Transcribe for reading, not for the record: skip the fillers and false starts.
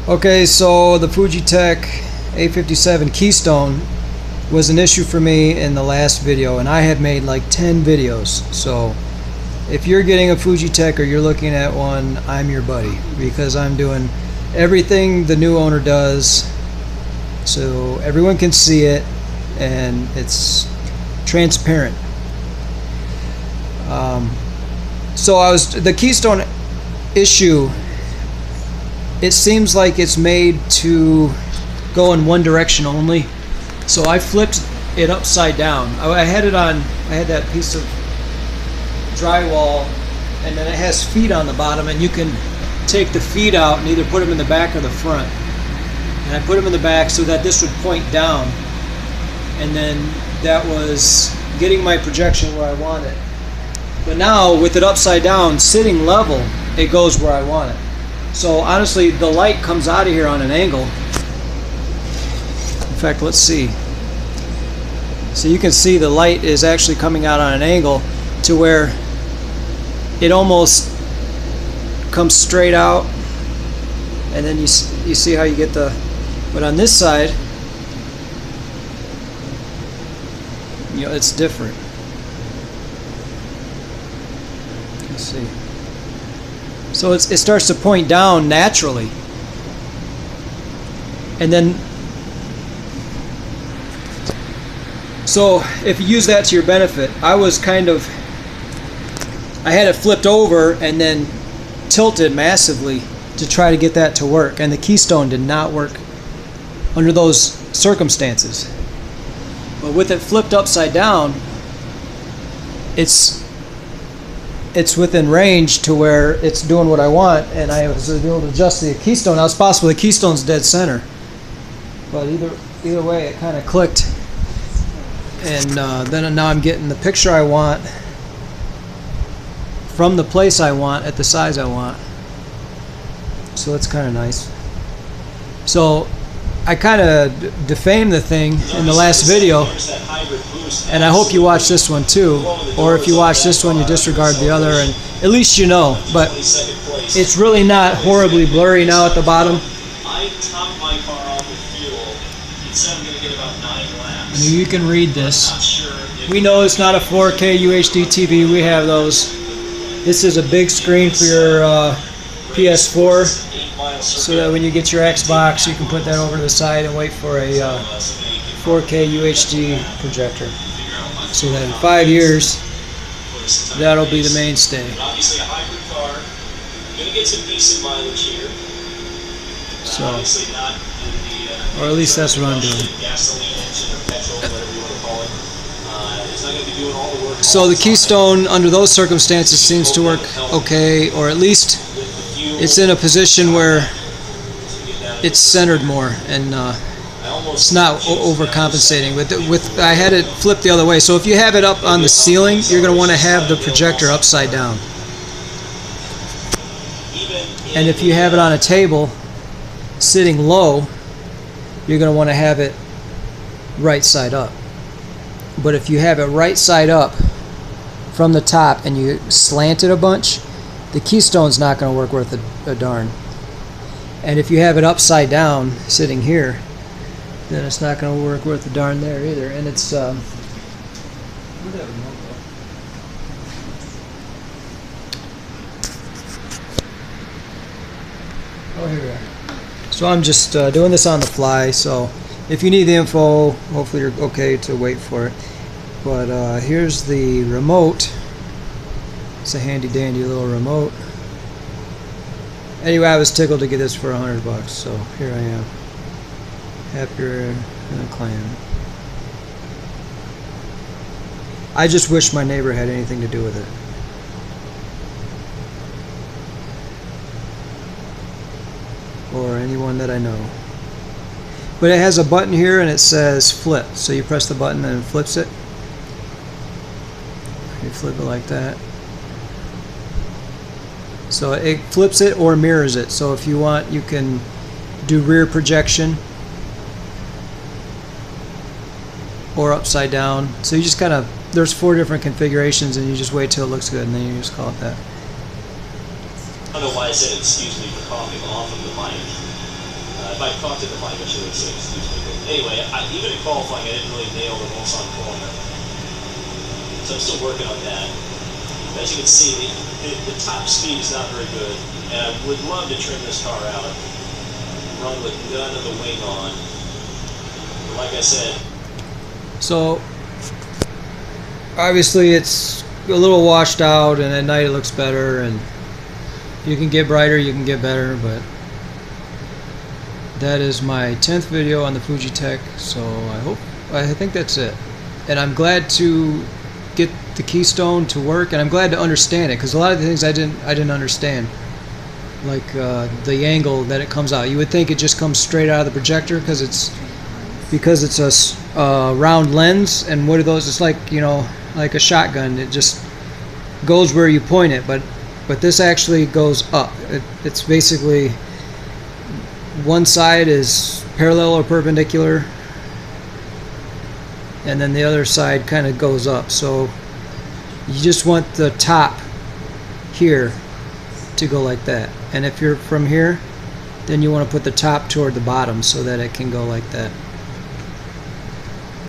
Okay, so the Fugetek FG-857 keystone was an issue for me in the last video, and I had made like 10 videos. So if you're getting a Fugetek or you're looking at one, I'm your buddy, because I'm doing everything the new owner does so everyone can see it and it's transparent. So the keystone issue, it seems like it's made to go in one direction only. So I flipped it upside down. I had that piece of drywall, and then it has feet on the bottom, and you can take the feet out and either put them in the back or the front. And I put them in the back so that this would point down, and then that was getting my projection where I want it. But now with it upside down, sitting level, it goes where I want it. So honestly, the light comes out of here on an angle. In fact, let's see. So you can see the light is actually coming out on an angle to where it almost comes straight out, and then you see how you get the, but on this side, you know, it's different. Let's see. So it starts to point down naturally, and then so if you use that to your benefit, I had it flipped over and then tilted massively to try to get that to work, and the keystone did not work under those circumstances. But with it flipped upside down, it's within range to where it's doing what I want, and I was able to adjust the keystone. Now it's possible the keystone's dead center, but either way it kind of clicked, and then now I'm getting the picture I want from the place I want at the size I want. So that's kind of nice. So I kind of defamed the thing in the last video, and I hope you watch this one too, or if you watch this one you disregard the other, and at least you know. But it's really not horribly blurry now at the bottom. I topped my car off with fuel. It said I'm going to get about 9 laps. You can read this. We know it's not a 4K UHD TV. We have those. This is a big screen for your PS4, so that when you get your Xbox, you can put that over to the side and wait for a 4K UHD projector. So that in 5 years, that'll be the mainstay. Obviously, a hybrid car. Going to get some decent mileage here. So, obviously not in the, or at least that's what I'm doing. Gasoline engine or petrol, whatever you want to call it. It's not going to be doing all the work. So the keystone, under those circumstances, seems to work okay, or at least it's in a position where it's centered more, and it's not overcompensating. With I had it flipped the other way. So if you have it up on the ceiling, you're going to want to have the projector upside down. And if you have it on a table sitting low, you're going to want to have it right side up. But if you have it right side up from the top and you slant it a bunch, the keystone's not going to work worth a darn. And if you have it upside down sitting here, then it's not going to work worth a darn there either. And it's oh, here we are. So I'm just doing this on the fly, so if you need the info, hopefully you're okay to wait for it. But here's the remote. It's a handy dandy little remote. Anyway, I was tickled to get this for $100, so here I am. Happier than a clam. I just wish my neighbor had anything to do with it. Or anyone that I know. But it has a button here and it says flip. So you press the button and it flips it. You flip it like that. So it flips it or mirrors it. So if you want, you can do rear projection or upside down. So you just kind of, there's 4 different configurations, and you just wait till it looks good, and then you just call it that. I don't know why I said excuse me for coughing off of the mic. If I caught it in the mic, I should have said excuse me. But anyway, even in qualifying, I didn't really nail the Mulsanne corner. So I'm still working on that. As you can see, the top speed is not very good, and I would love to trim this car out, run with none of the wing on. But like I said, so obviously it's a little washed out, and at night it looks better, and you can get brighter, you can get better, but that is my 10th video on the Fugetek. So I think that's it, and I'm glad to get the keystone to work, and I'm glad to understand it, because a lot of the things I didn't understand, like the angle that it comes out. You would think it just comes straight out of the projector because it's a round lens, and what are those? It's like, you know, like a shotgun. It just goes where you point it, but this actually goes up. It's basically one side is parallel or perpendicular, and then the other side kind of goes up. So you just want the top here to go like that, and if you're from here, then you want to put the top toward the bottom so that it can go like that.